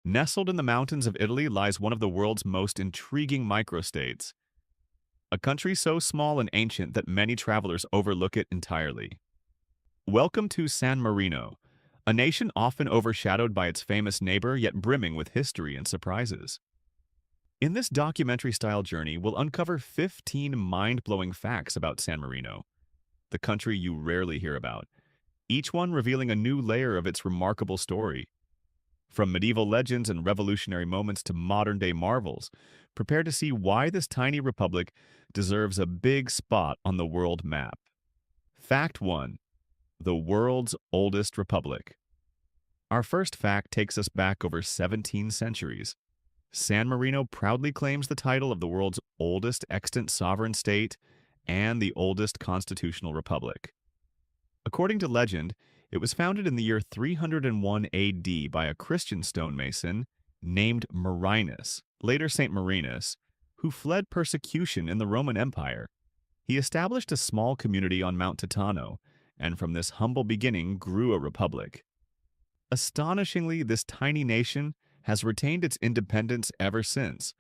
Nestled in the mountains of Italy lies one of the world's most intriguing microstates, a country so small and ancient that many travelers overlook it entirely. Welcome to San Marino, a nation often overshadowed by its famous neighbor yet brimming with history and surprises. In this documentary-style journey, we'll uncover 15 mind-blowing facts about San Marino, the country you rarely hear about, each one revealing a new layer of its remarkable story. From medieval legends and revolutionary moments to modern-day marvels, prepare to see why this tiny republic deserves a big spot on the world map. Fact 1. The world's oldest republic. Our first fact takes us back over 17 centuries. San Marino proudly claims the title of the world's oldest extant sovereign state and the oldest constitutional republic. According to legend, it was founded in the year 301 AD by a Christian stonemason named Marinus, later Saint Marinus, who fled persecution in the Roman Empire. He established a small community on Mount Titano, and from this humble beginning grew a republic. Astonishingly, this tiny nation has retained its independence ever since,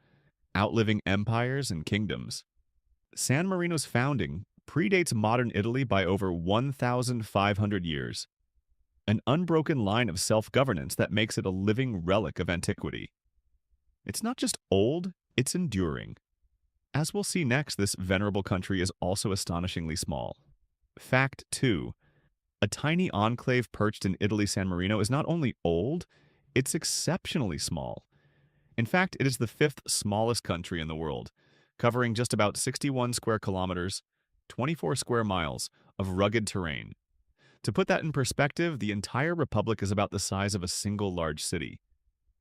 outliving empires and kingdoms. San Marino's founding predates modern Italy by over 1,500 years, an unbroken line of self-governance that makes it a living relic of antiquity. It's not just old, it's enduring. As we'll see next, this venerable country is also astonishingly small. Fact 2. A tiny enclave perched in Italy, San Marino is not only old, it's exceptionally small. In fact, it is the fifth smallest country in the world, covering just about 61 square kilometers, 24 square miles of rugged terrain. To put that in perspective, the entire republic is about the size of a single large city,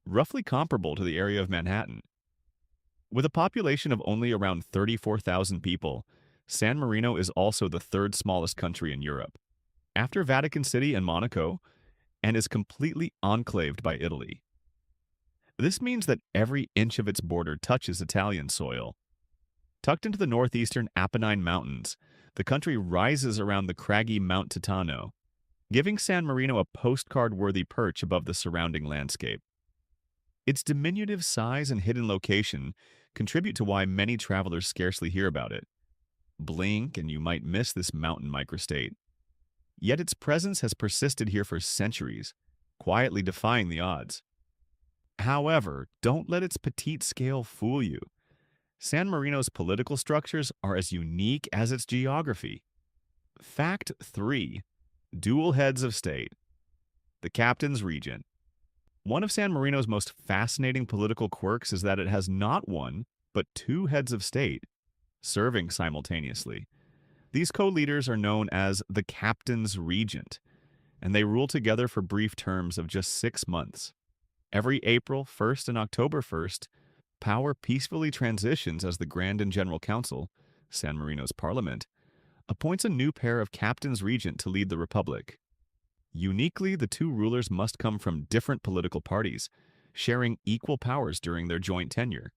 roughly comparable to the area of Manhattan. With a population of only around 34,000 people, San Marino is also the third smallest country in Europe, after Vatican City and Monaco, and is completely enclaved by Italy. This means that every inch of its border touches Italian soil. Tucked into the northeastern Apennine Mountains, the country rises around the craggy Mount Titano, giving San Marino a postcard-worthy perch above the surrounding landscape. Its diminutive size and hidden location contribute to why many travelers scarcely hear about it. Blink and you might miss this mountain microstate. Yet its presence has persisted here for centuries, quietly defying the odds. However, don't let its petite scale fool you. San Marino's political structures are as unique as its geography. Fact 3. Dual heads of state. The captain's regent. One of San Marino's most fascinating political quirks is that it has not one, but two heads of state, serving simultaneously. These co-leaders are known as the captain's regent, and they rule together for brief terms of just 6 months. Every April 1st and October 1st, power peacefully transitions as the Grand and General Council, San Marino's parliament, appoints a new pair of captain's regent to lead the republic. Uniquely, the two rulers must come from different political parties, sharing equal powers during their joint tenure.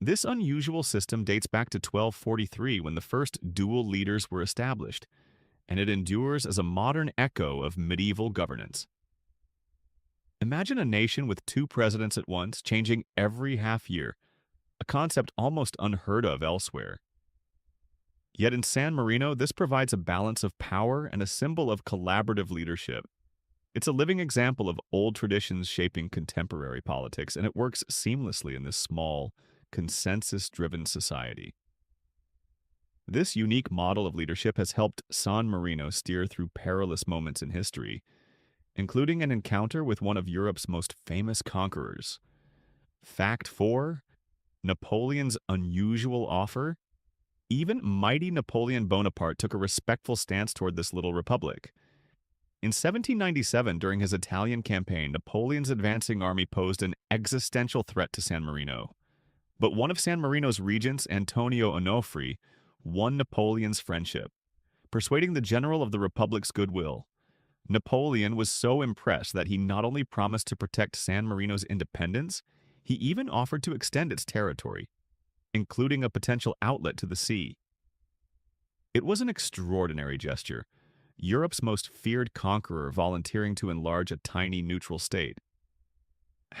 This unusual system dates back to 1243 when the first dual leaders were established, and it endures as a modern echo of medieval governance. Imagine a nation with two presidents at once, changing every half year, a concept almost unheard of elsewhere. Yet in San Marino, this provides a balance of power and a symbol of collaborative leadership. It's a living example of old traditions shaping contemporary politics, and it works seamlessly in this small, consensus-driven society. This unique model of leadership has helped San Marino steer through perilous moments in history, including an encounter with one of Europe's most famous conquerors. Fact 4. Napoleon's unusual offer. Even mighty Napoleon Bonaparte took a respectful stance toward this little republic. In 1797, during his Italian campaign, Napoleon's advancing army posed an existential threat to San Marino. But one of San Marino's regents, Antonio Onofri, won Napoleon's friendship, persuading the general of the republic's goodwill. Napoleon was so impressed that he not only promised to protect San Marino's independence, he even offered to extend its territory, including a potential outlet to the sea. It was an extraordinary gesture, Europe's most feared conqueror volunteering to enlarge a tiny neutral state.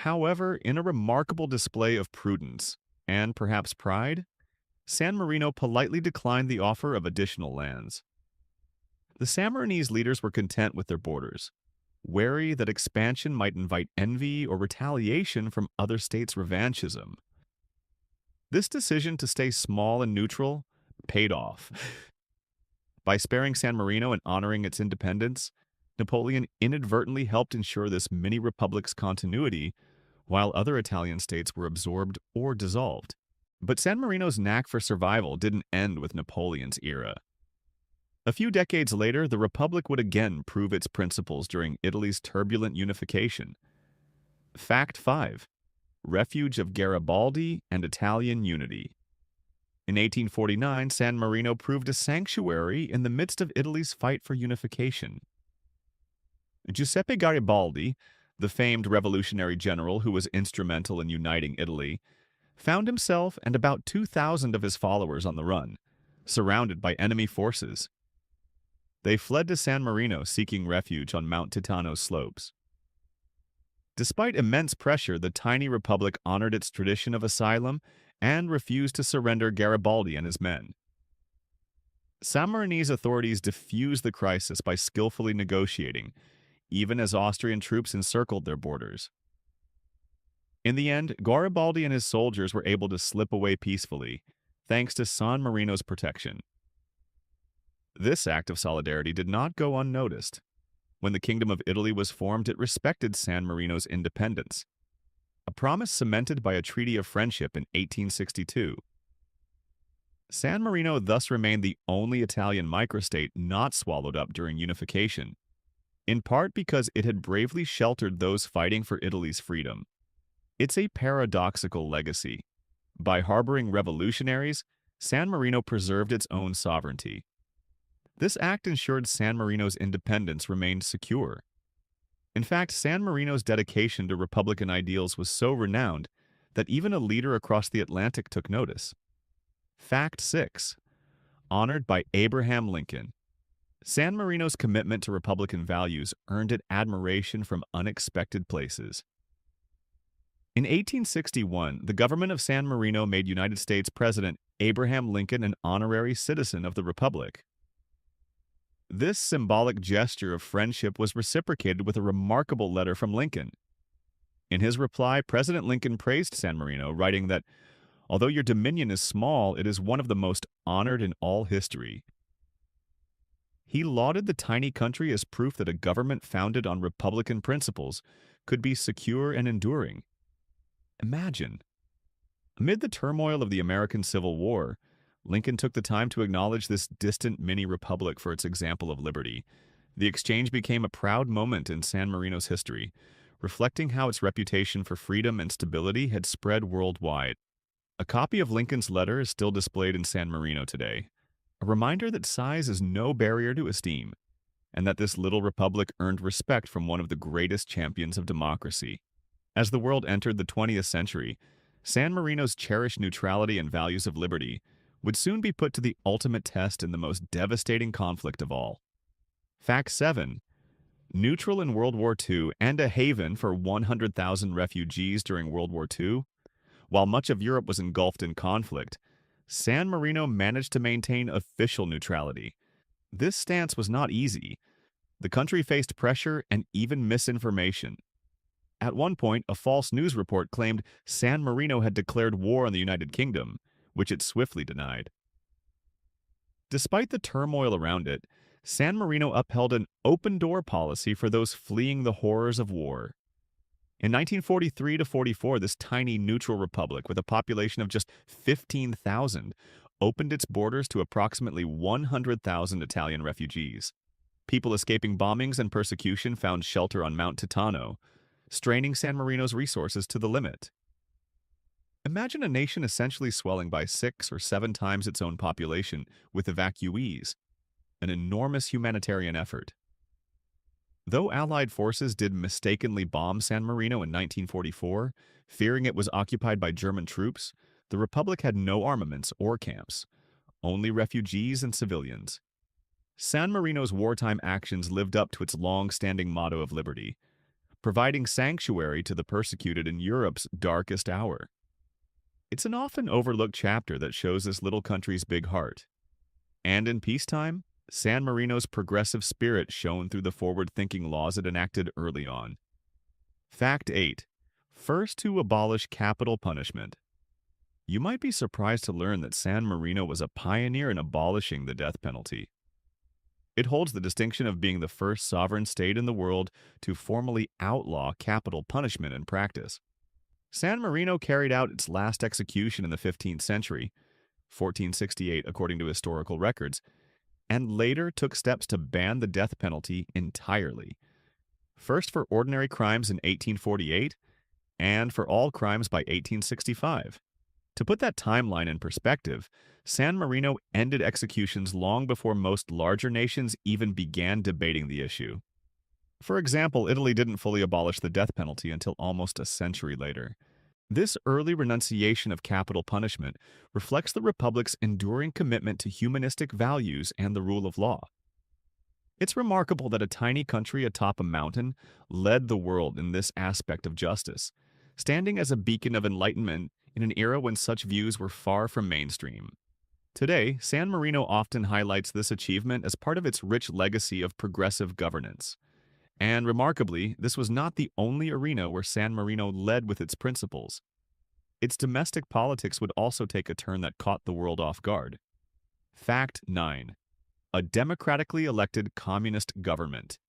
However, in a remarkable display of prudence and perhaps pride, San Marino politely declined the offer of additional lands. The Sammarinese leaders were content with their borders, wary that expansion might invite envy or retaliation from other states' revanchism. This decision to stay small and neutral paid off. By sparing San Marino and honoring its independence, Napoleon inadvertently helped ensure this mini-republic's continuity while other Italian states were absorbed or dissolved. But San Marino's knack for survival didn't end with Napoleon's era. A few decades later, the Republic would again prove its principles during Italy's turbulent unification. Fact 5. Refuge of Garibaldi and Italian unity. In 1849, San Marino proved a sanctuary in the midst of Italy's fight for unification. Giuseppe Garibaldi, the famed revolutionary general who was instrumental in uniting Italy, found himself and about 2,000 of his followers on the run, surrounded by enemy forces. They fled to San Marino seeking refuge on Mount Titano's slopes. Despite immense pressure, the tiny republic honored its tradition of asylum and refused to surrender Garibaldi and his men. Sammarinese authorities diffused the crisis by skillfully negotiating, even as Austrian troops encircled their borders. In the end, Garibaldi and his soldiers were able to slip away peacefully, thanks to San Marino's protection. This act of solidarity did not go unnoticed. When the Kingdom of Italy was formed, it respected San Marino's independence, a promise cemented by a treaty of friendship in 1862. San Marino thus remained the only Italian microstate not swallowed up during unification, in part because it had bravely sheltered those fighting for Italy's freedom. It's a paradoxical legacy. By harboring revolutionaries, San Marino preserved its own sovereignty. This act ensured San Marino's independence remained secure. In fact, San Marino's dedication to Republican ideals was so renowned that even a leader across the Atlantic took notice. Fact 6. Honored by Abraham Lincoln. San Marino's commitment to Republican values earned it admiration from unexpected places. In 1861, the government of San Marino made United States President Abraham Lincoln an honorary citizen of the Republic. This symbolic gesture of friendship was reciprocated with a remarkable letter from Lincoln. In his reply, President Lincoln praised San Marino, writing that, "Although your dominion is small, it is one of the most honored in all history." He lauded the tiny country as proof that a government founded on Republican principles could be secure and enduring. Imagine. Amid the turmoil of the American Civil War, Lincoln took the time to acknowledge this distant mini-republic for its example of liberty. The exchange became a proud moment in San Marino's history, reflecting how its reputation for freedom and stability had spread worldwide. A copy of Lincoln's letter is still displayed in San Marino today, a reminder that size is no barrier to esteem, and that this little republic earned respect from one of the greatest champions of democracy. As the world entered the 20th century, San Marino's cherished neutrality and values of liberty would soon be put to the ultimate test in the most devastating conflict of all. Fact 7. Neutral in World War II and a haven for 100,000 refugees during World War II, while much of Europe was engulfed in conflict, San Marino managed to maintain official neutrality. This stance was not easy. The country faced pressure and even misinformation. At one point, a false news report claimed San Marino had declared war on the United Kingdom, which it swiftly denied. Despite the turmoil around it, San Marino upheld an open-door policy for those fleeing the horrors of war. In 1943 to 44, this tiny neutral republic with a population of just 15,000 opened its borders to approximately 100,000 Italian refugees. People escaping bombings and persecution found shelter on Mount Titano, straining San Marino's resources to the limit. Imagine a nation essentially swelling by 6 or 7 times its own population with evacuees, an enormous humanitarian effort. Though Allied forces did mistakenly bomb San Marino in 1944, fearing it was occupied by German troops, the Republic had no armaments or camps, only refugees and civilians. San Marino's wartime actions lived up to its long-standing motto of liberty, providing sanctuary to the persecuted in Europe's darkest hour. It's an often overlooked chapter that shows this little country's big heart. And in peacetime, San Marino's progressive spirit shone through the forward-thinking laws it enacted early on. Fact 8. First to abolish capital punishment. You might be surprised to learn that San Marino was a pioneer in abolishing the death penalty. It holds the distinction of being the first sovereign state in the world to formally outlaw capital punishment in practice. San Marino carried out its last execution in the 15th century, 1468 according to historical records, and later took steps to ban the death penalty entirely. First for ordinary crimes in 1848, and for all crimes by 1865. To put that timeline in perspective, San Marino ended executions long before most larger nations even began debating the issue. For example, Italy didn't fully abolish the death penalty until almost a century later. This early renunciation of capital punishment reflects the Republic's enduring commitment to humanistic values and the rule of law. It's remarkable that a tiny country atop a mountain led the world in this aspect of justice, standing as a beacon of enlightenment in an era when such views were far from mainstream. Today, San Marino often highlights this achievement as part of its rich legacy of progressive governance. And remarkably, this was not the only arena where San Marino led with its principles. Its domestic politics would also take a turn that caught the world off guard. Fact 9. A democratically elected communist government.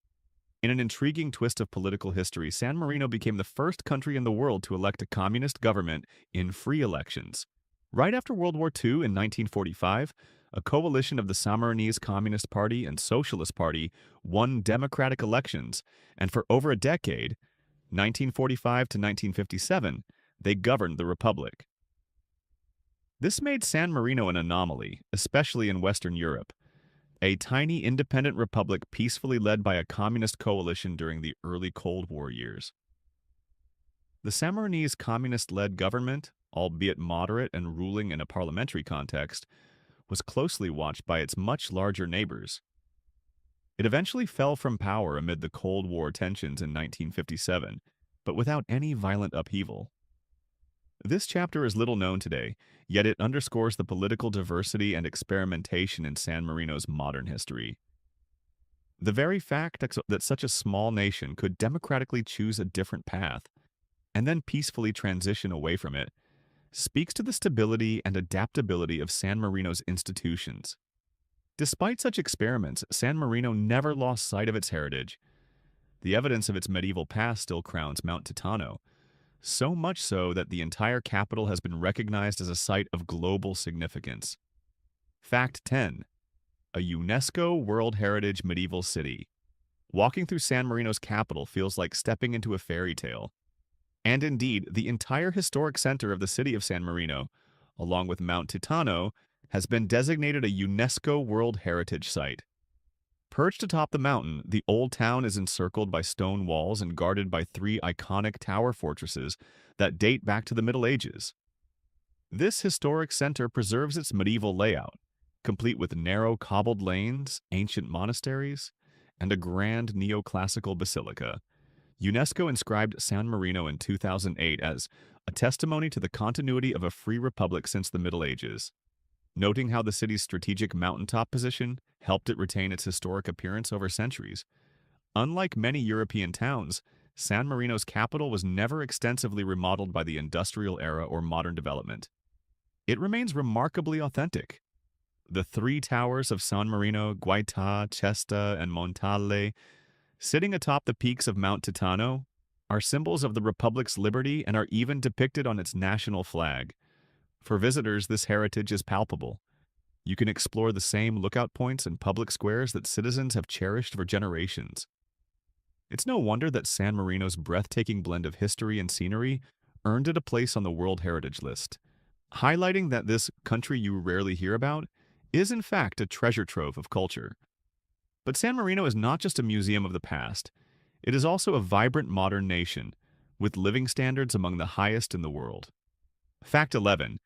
In an intriguing twist of political history, San Marino became the first country in the world to elect a communist government in free elections. Right after World War II in 1945, a coalition of the Sammarinese Communist Party and Socialist Party won democratic elections, and for over a decade, 1945 to 1957, they governed the republic. This made San Marino an anomaly, especially in Western Europe. A tiny independent republic peacefully led by a communist coalition during the early Cold War years. The Sammarinese communist-led government, albeit moderate and ruling in a parliamentary context, was closely watched by its much larger neighbors. It eventually fell from power amid the Cold War tensions in 1957, but without any violent upheaval. This chapter is little known today, yet it underscores the political diversity and experimentation in San Marino's modern history. The very fact that such a small nation could democratically choose a different path and then peacefully transition away from it speaks to the stability and adaptability of San Marino's institutions. Despite such experiments, San Marino never lost sight of its heritage. The evidence of its medieval past still crowns Mount Titano, so much so that the entire capital has been recognized as a site of global significance. Fact 10. A UNESCO World Heritage Medieval City. Walking through San Marino's capital feels like stepping into a fairy tale. And indeed, the entire historic center of the city of San Marino, along with Mount Titano, has been designated a UNESCO World Heritage Site. Perched atop the mountain, the old town is encircled by stone walls and guarded by 3 iconic tower fortresses that date back to the Middle Ages. This historic center preserves its medieval layout, complete with narrow cobbled lanes, ancient monasteries, and a grand neoclassical basilica. UNESCO inscribed San Marino in 2008 as a testimony to the continuity of a free republic since the Middle Ages, noting how the city's strategic mountaintop position helped it retain its historic appearance over centuries. Unlike many European towns, San Marino's capital was never extensively remodeled by the industrial era or modern development. It remains remarkably authentic. The 3 towers of San Marino, Guaita, Cesta, and Montale, sitting atop the peaks of Mount Titano, are symbols of the Republic's liberty and are even depicted on its national flag. For visitors, this heritage is palpable. You can explore the same lookout points and public squares that citizens have cherished for generations. It's no wonder that San Marino's breathtaking blend of history and scenery earned it a place on the World Heritage List, highlighting that this country you rarely hear about is in fact a treasure trove of culture. But San Marino is not just a museum of the past. It is also a vibrant modern nation, with living standards among the highest in the world. Fact 11.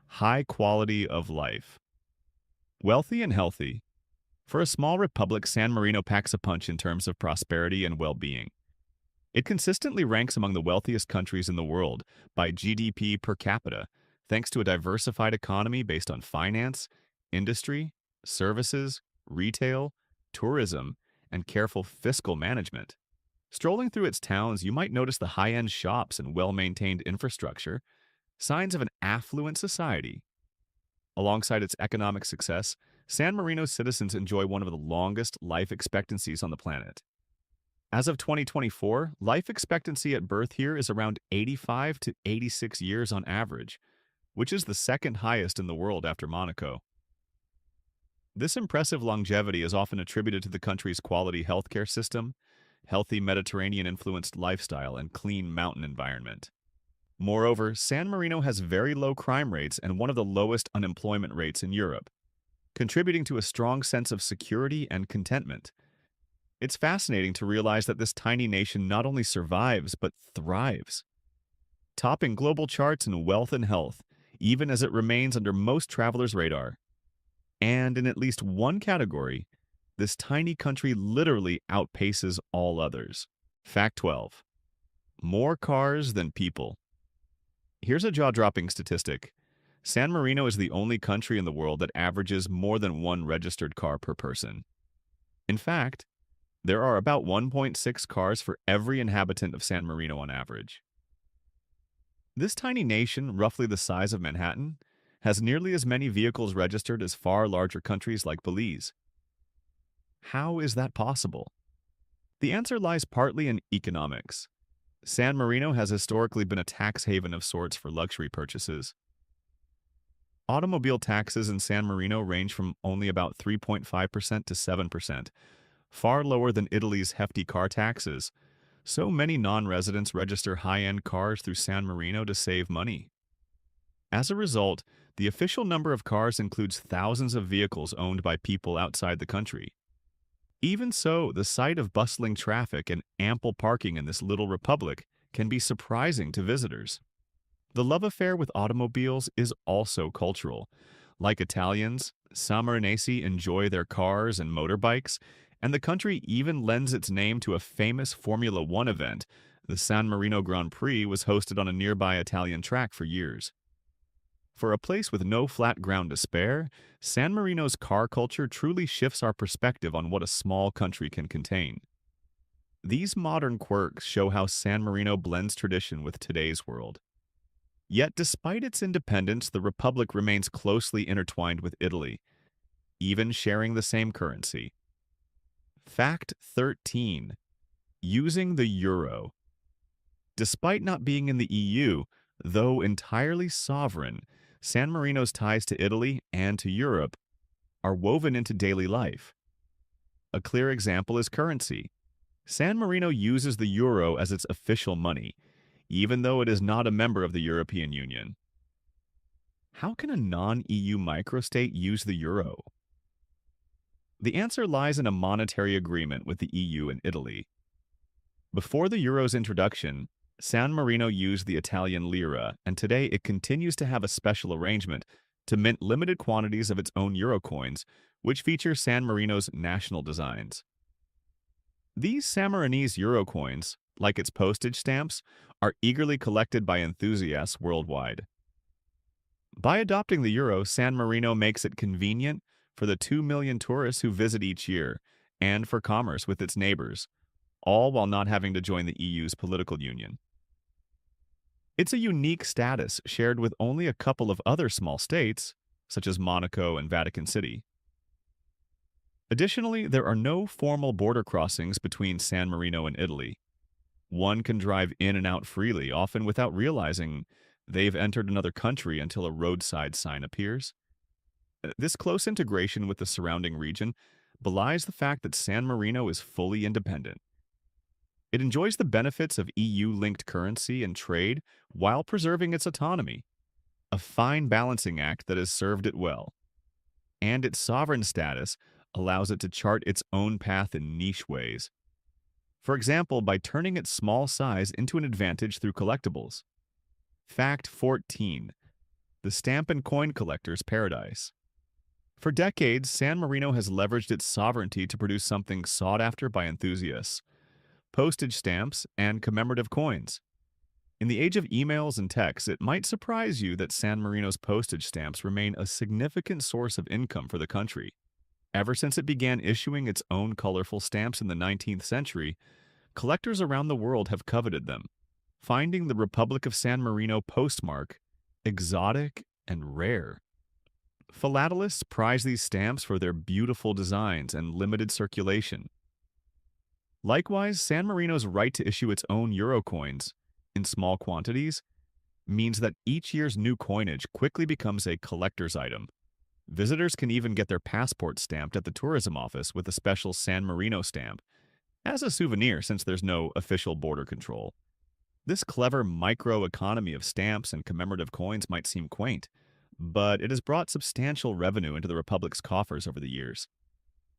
High quality of life. Wealthy and healthy. For a small republic, San Marino packs a punch in terms of prosperity and well-being. It consistently ranks among the wealthiest countries in the world by GDP per capita, thanks to a diversified economy based on finance, industry, services, retail, tourism, and careful fiscal management. Strolling through its towns, you might notice the high-end shops and well-maintained infrastructure, signs of an affluent society. Alongside its economic success, San Marino's citizens enjoy one of the longest life expectancies on the planet. As of 2024, life expectancy at birth here is around 85 to 86 years on average, which is the second highest in the world after Monaco. This impressive longevity is often attributed to the country's quality healthcare system, healthy Mediterranean-influenced lifestyle, and clean mountain environment. Moreover, San Marino has very low crime rates and one of the lowest unemployment rates in Europe, contributing to a strong sense of security and contentment. It's fascinating to realize that this tiny nation not only survives, but thrives, topping global charts in wealth and health, even as it remains under most travelers' radar. And in at least one category, this tiny country literally outpaces all others. Fact 12. More cars than people. Here's a jaw-dropping statistic. San Marino is the only country in the world that averages more than one registered car per person. In fact, there are about 1.6 cars for every inhabitant of San Marino on average. This tiny nation, roughly the size of Manhattan, has nearly as many vehicles registered as far larger countries like Belize. How is that possible? The answer lies partly in economics. San Marino has historically been a tax haven of sorts for luxury purchases. Automobile taxes in San Marino range from only about 3.5% to 7%, far lower than Italy's hefty car taxes. So many non-residents register high-end cars through San Marino to save money. As a result, the official number of cars includes thousands of vehicles owned by people outside the country. Even so, the sight of bustling traffic and ample parking in this little republic can be surprising to visitors. The love affair with automobiles is also cultural. Like Italians, Sammarinesi enjoy their cars and motorbikes, and the country even lends its name to a famous Formula One event. The San Marino Grand Prix was hosted on a nearby Italian track for years. For a place with no flat ground to spare, San Marino's car culture truly shifts our perspective on what a small country can contain. These modern quirks show how San Marino blends tradition with today's world. Yet despite its independence, the republic remains closely intertwined with Italy, even sharing the same currency. Fact 13. Using the euro. Despite not being in the EU, though entirely sovereign, San Marino's ties to Italy and to Europe are woven into daily life. A clear example is currency. San Marino uses the euro as its official money, even though it is not a member of the European Union. How can a non-EU microstate use the euro? The answer lies in a monetary agreement with the EU and Italy. Before the euro's introduction, San Marino used the Italian lira, and today it continues to have a special arrangement to mint limited quantities of its own euro coins, which feature San Marino's national designs. These Sammarinese euro coins, like its postage stamps, are eagerly collected by enthusiasts worldwide. By adopting the euro, San Marino makes it convenient for the 2 million tourists who visit each year, and for commerce with its neighbors, all while not having to join the EU's political union. It's a unique status shared with only a couple of other small states, such as Monaco and Vatican City. Additionally, there are no formal border crossings between San Marino and Italy. One can drive in and out freely, often without realizing they've entered another country until a roadside sign appears. This close integration with the surrounding region belies the fact that San Marino is fully independent. It enjoys the benefits of EU-linked currency and trade while preserving its autonomy, a fine balancing act that has served it well. And its sovereign status allows it to chart its own path in niche ways. For example, by turning its small size into an advantage through collectibles. Fact 14. The stamp and coin collector's paradise. For decades, San Marino has leveraged its sovereignty to produce something sought after by enthusiasts: postage stamps, and commemorative coins. In the age of emails and texts, it might surprise you that San Marino's postage stamps remain a significant source of income for the country. Ever since it began issuing its own colorful stamps in the 19th century, collectors around the world have coveted them, finding the Republic of San Marino postmark exotic and rare. Philatelists prize these stamps for their beautiful designs and limited circulation. Likewise, San Marino's right to issue its own euro coins in small quantities means that each year's new coinage quickly becomes a collector's item. Visitors can even get their passports stamped at the tourism office with a special San Marino stamp, as a souvenir since there's no official border control. This clever microeconomy of stamps and commemorative coins might seem quaint, but it has brought substantial revenue into the Republic's coffers over the years.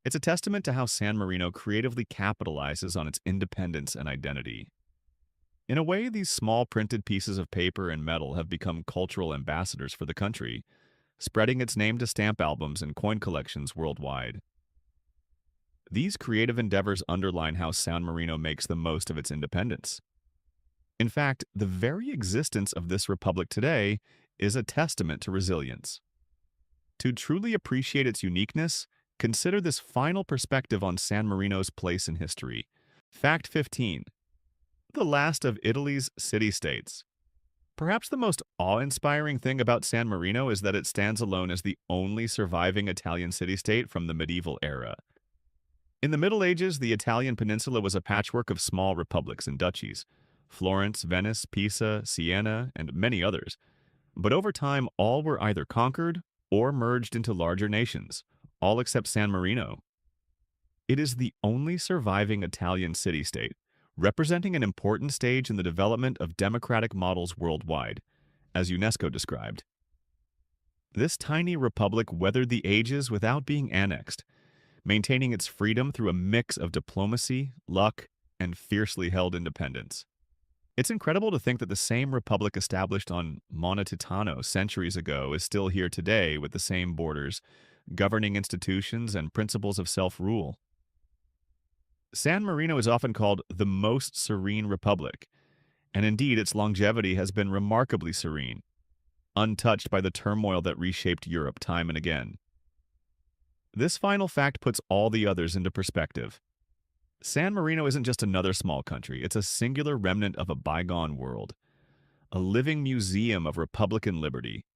It's a testament to how San Marino creatively capitalizes on its independence and identity. In a way, these small printed pieces of paper and metal have become cultural ambassadors for the country, spreading its name to stamp albums and coin collections worldwide. These creative endeavors underline how San Marino makes the most of its independence. In fact, the very existence of this republic today is a testament to resilience. To truly appreciate its uniqueness, consider this final perspective on San Marino's place in history. Fact 15. The last of Italy's city-states. Perhaps the most awe-inspiring thing about San Marino is that it stands alone as the only surviving Italian city-state from the medieval era. In the Middle Ages, the Italian peninsula was a patchwork of small republics and duchies: Florence, Venice, Pisa, Siena, and many others. But over time, all were either conquered or merged into larger nations, all except San Marino. It is the only surviving Italian city-state, representing an important stage in the development of democratic models worldwide, as UNESCO described. This tiny republic weathered the ages without being annexed, maintaining its freedom through a mix of diplomacy, luck, and fiercely held independence. It's incredible to think that the same republic established on Monte Titano centuries ago is still here today with the same borders, governing institutions, and principles of self-rule. San Marino is often called the most serene republic, and indeed its longevity has been remarkably serene, untouched by the turmoil that reshaped Europe time and again. This final fact puts all the others into perspective. San Marino isn't just another small country, it's a singular remnant of a bygone world, a living museum of Republican liberty.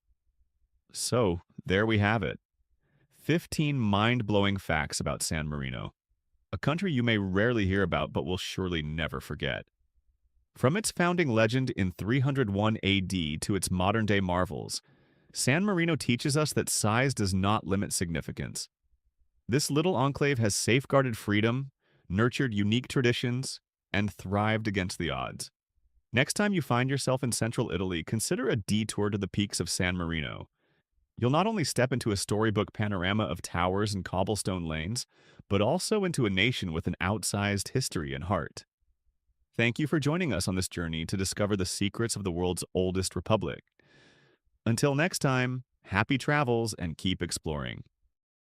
So, there we have it. 15 mind-blowing facts about San Marino, a country you may rarely hear about but will surely never forget. From its founding legend in 301 AD to its modern-day marvels, San Marino teaches us that size does not limit significance. This little enclave has safeguarded freedom, nurtured unique traditions, and thrived against the odds. Next time you find yourself in central Italy, consider a detour to the peaks of San Marino. You'll not only step into a storybook panorama of towers and cobblestone lanes, but also into a nation with an outsized history and heart. Thank you for joining us on this journey to discover the secrets of the world's oldest republic. Until next time, happy travels and keep exploring.